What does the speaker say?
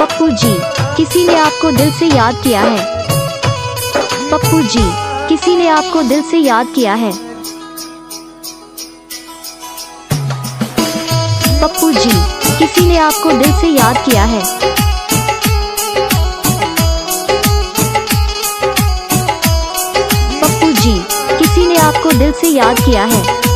पप्पू जी, किसी ने आपको दिल से याद किया है। पप्पू जी, किसी ने आपको दिल से याद किया है। पप्पू जी, किसी ने आपको दिल से याद किया है। पप्पू जी, किसी ने आपको दिल से याद किया है।